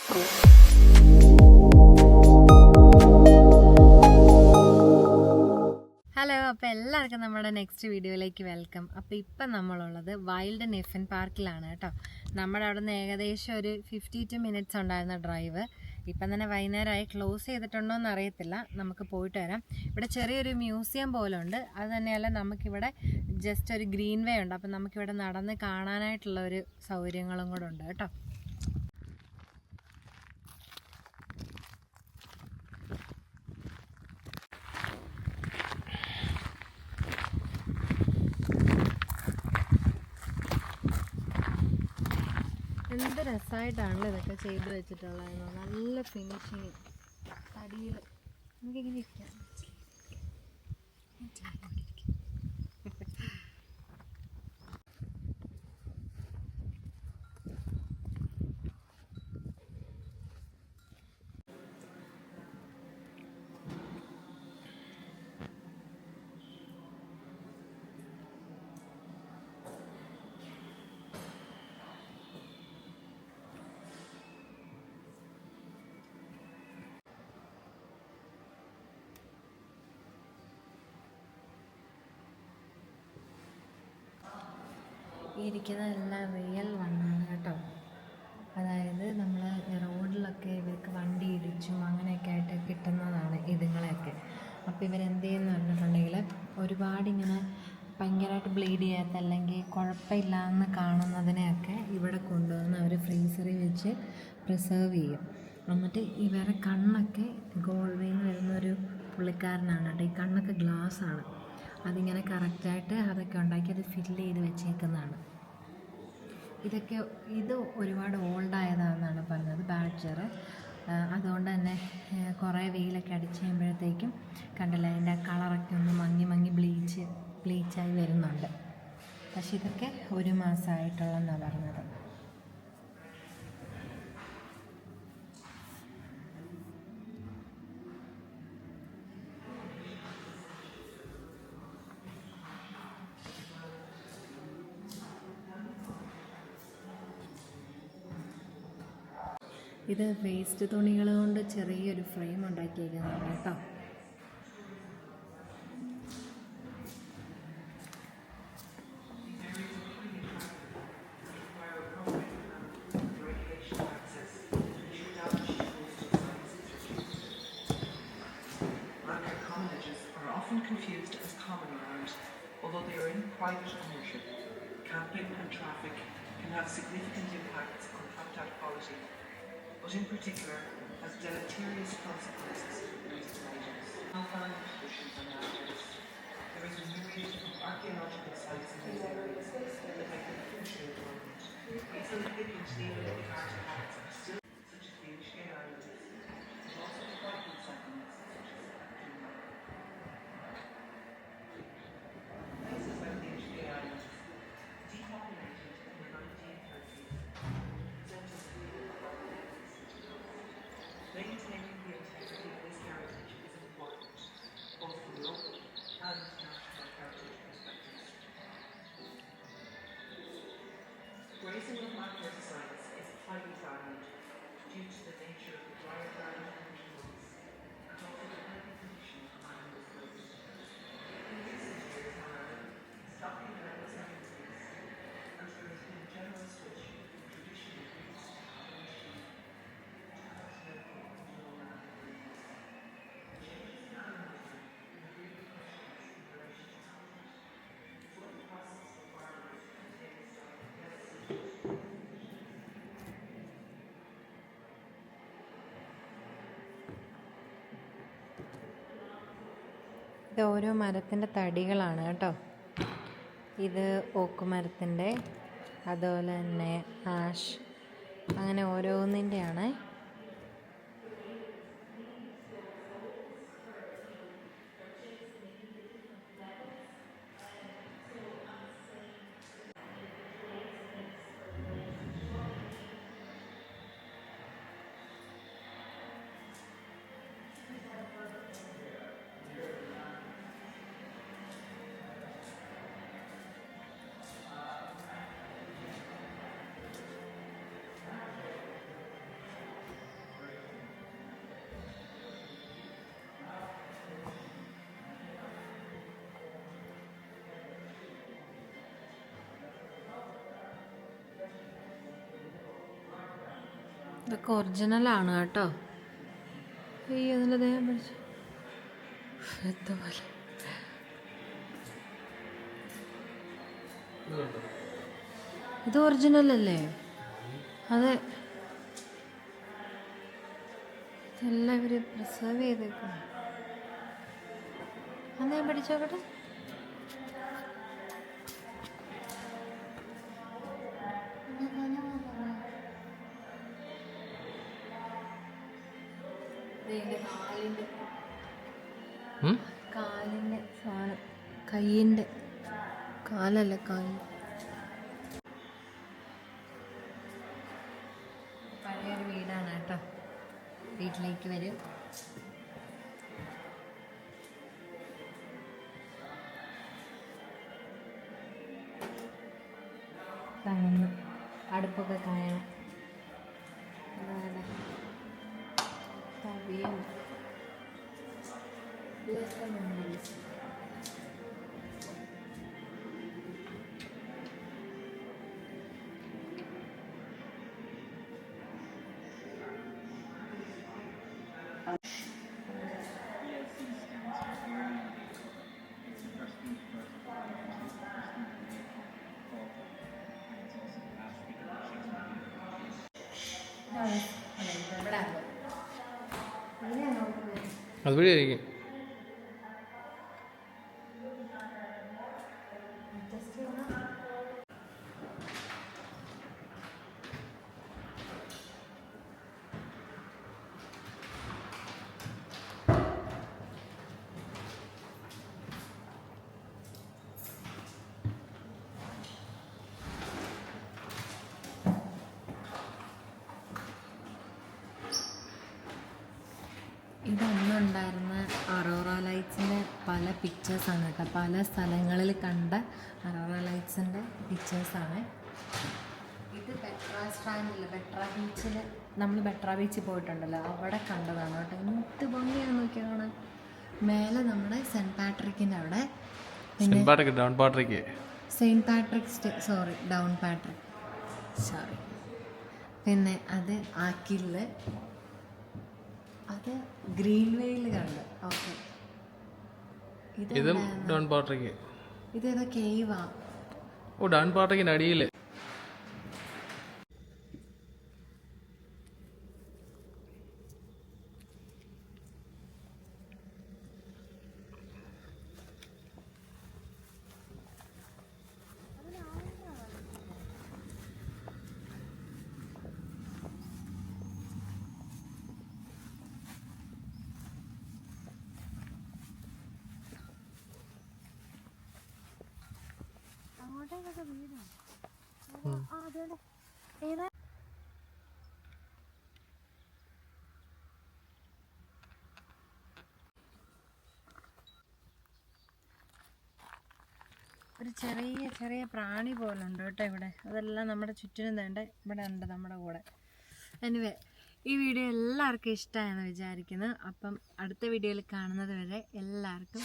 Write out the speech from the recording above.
Hello, അപ്പോൾ എല്ലാവർക്കും നമ്മുടെ നെക്സ്റ്റ് വീഡിയോയിലേക്ക് വെൽക്കം. അപ്പോൾ ഇപ്പം നമ്മളുള്ളത് വൈൽഡ് നെഫൻ പാർക്കിലാണ് കേട്ടോ. നമ്മുടെ അവിടെ നിന്ന് ഏകദേശം ഒരു 52 മിനിറ്റ്സ് ഉണ്ടായിരുന്ന ഡ്രൈവ് ഇപ്പം തന്നെ വൈകുന്നേരമായി. ക്ലോസ് ചെയ്തിട്ടുണ്ടോ എന്ന് അറിയത്തില്ല, നമുക്ക് പോയിട്ട് വരാം. ഇവിടെ ചെറിയൊരു മ്യൂസിയം പോലെ ഉണ്ട്. അത് തന്നെയല്ല, നമുക്കിവിടെ ജസ്റ്റ് ഒരു ഗ്രീൻ വേ ഉണ്ട്. അപ്പം നമുക്കിവിടെ നടന്ന് കാണാനായിട്ടുള്ള ഒരു സൗകര്യങ്ങളും കൂടെ ഉണ്ട് കേട്ടോ. എന്ത് രസമായിട്ടാണല്ലോ ഇതൊക്കെ ചെയ്ത് വെച്ചിട്ടുള്ളത്. നല്ല ഫിനിഷിങ് തടിയിൽ നമുക്കിങ്ങനെ ഇരിക്കാം. ഈ ഇരിക്കുന്നതെല്ലാം റിയൽ വണ്ണാണ് കേട്ടോ. അതായത് നമ്മൾ റോഡിലൊക്കെ ഇവർക്ക് വണ്ടി ഇടിച്ചും അങ്ങനെയൊക്കെ ആയിട്ട് കിട്ടുന്നതാണ് ഇതുങ്ങളെയൊക്കെ. അപ്പോൾ ഇവരെന്ത് ചെയ്യുന്നു പറഞ്ഞിട്ടുണ്ടെങ്കിൽ, ഒരുപാടിങ്ങനെ ഭയങ്കരമായിട്ട് ബ്ലീഡ് ചെയ്യാത്ത അല്ലെങ്കിൽ കുഴപ്പമില്ലാന്ന് കാണുന്നതിനെയൊക്കെ ഇവിടെ കൊണ്ടുവന്ന് അവർ ഫ്രീസറിൽ വെച്ച് പ്രിസർവ് ചെയ്യും. എന്നിട്ട് ഇവരെ കണ്ണൊക്കെ ഗോൾവേയിൽ നിന്ന് വരുന്നൊരു പുള്ളിക്കാരനാണ് കേട്ടോ. ഈ കണ്ണൊക്കെ ഗ്ലാസ്സാണ്. അതിങ്ങനെ കറക്റ്റായിട്ട് അതൊക്കെ ഉണ്ടാക്കി അത് ഫില്ല് ചെയ്ത് വെച്ചേക്കുന്നതാണ്. ഇത് ഒരുപാട് ഓൾഡായതാണെന്നാണ് പറഞ്ഞത്, ബാഡ്ജർ. അതുകൊണ്ട് തന്നെ കുറേ വെയിലൊക്കെ അടിച്ച് കഴിയുമ്പോഴത്തേക്കും കണ്ടില്ല, അതിൻ്റെ കളറൊക്കെ ഒന്ന് മങ്ങി ബ്ലീച്ചായി വരുന്നുണ്ട്. പക്ഷെ ഇതൊക്കെ 1 മാസമായിട്ടുള്ളതെന്നാണ് പറഞ്ഞത്. ഇത് വേസ്റ്റ് തുണികൾ കൊണ്ട് ചെറിയൊരു ഫ്രെയിം ഉണ്ടാക്കിയേക്കുന്നതാണ് കേട്ടോ. Confused as common land, although they are in private ownership. Camping and traffic can have significant impacts on habitat quality, but in particular has deleterious consequences for these items. Alpine conditions and landforms. There is a myriad of archaeological sites in these areas that make them crucial environment. These significant Neolithic artifacts are still, such as the Inchcape Islands, but also the Viking settlements such as Atuma. Places like the Inchcape Islands, depopulated in the 1930s, present a maintaining the integrity of this heritage is important, both from local and national heritage perspectives. Grazing of landmark sites is highly valued due to the nature of the drier ground conditions and also the healthy condition of animals grazing. In recent years, however, stocking levels have increased, and there has been a general switch from traditional breeds to machine. ഇത് ഓരോ മരത്തിൻ്റെ തടികളാണ് കേട്ടോ. ഇത് ഓക്ക് മരത്തിൻ്റെ, അതുപോലെ തന്നെ ash, അങ്ങനെ ഓരോന്നിൻ്റെയാണ്. ഇതൊക്കെ ഒറിജിനലാണ് കേട്ടോ. ഈ അതിൻ്റെ ദേഹം പിടിച്ചു എത്തുപോലെ. ഇത് ഒറിജിനൽ അല്ലേ? അതെ, ഇതെല്ലാം ഇവർ പ്രിസർവ് ചെയ്തേക്കും. അന്ന് ഞാൻ പഠിച്ചോക്കട്ടെ. കാലിൻ്റെ സാധനം, കയ്യിൻ്റെ കാലല്ല, കാല്. പഴയൊരു വീടാണ് കേട്ടോ. വീട്ടിലേക്ക് വരും. കാണുന്നു, അടുപ്പൊക്കെ കാണണം. തവിയും അതുവഴി ആയിരിക്കും. ഇതൊന്നുണ്ടായിരുന്ന അറോറ ലൈറ്റ്സിൻ്റെ പല പിക്ചേഴ്സാണ് കേട്ടോ. പല സ്ഥലങ്ങളിൽ കണ്ട അറോറ ലൈറ്റ്സിൻ്റെ പിക്ചേഴ്സാണ്. ഇത് ബെട്രാ സ്ട്രാൻഡിൽ, ബെട്രാ ബീച്ചിൽ, നമ്മൾ ബെട്രാ ബീച്ചിൽ പോയിട്ടുണ്ടല്ലോ, അവിടെ കണ്ടതാണ് കേട്ടോ. എന്ത് ഭംഗിയാണ് നോക്കിയാൽ കാണാൻ. മേലെ നമ്മുടെ സെൻറ്റ് പാട്രിക്കിൻ്റെ അവിടെ, പിന്നെ down Patrick, saint Patrick's, sorry down Patrick, sorry. പിന്നെ അത് ആക്കില്, അത് ഗ്രീൻ വെയിൽ കണ്ട്. ഓക്കെ, ഇതും ഡൗൺ പാട്രിക്. ഇതേതോ കേവാ. ഓ, ഡൗൺ പാട്രിക്കിൻ്റെ അടിയിൽ. ഒരു ചെറിയ ചെറിയ പ്രാണി പോലുണ്ട് കേട്ടോ ഇവിടെ. അതെല്ലാം നമ്മുടെ ചുറ്റിനും വേണ്ട ഇവിടെ ഉണ്ട് നമ്മുടെ കൂടെ. എനിവേ, ഈ വീഡിയോ എല്ലാവർക്കും ഇഷ്ടമായെന്ന് വിചാരിക്കുന്നു. അപ്പം അടുത്ത വീഡിയോയിൽ കാണുന്നത് വരെ എല്ലാവർക്കും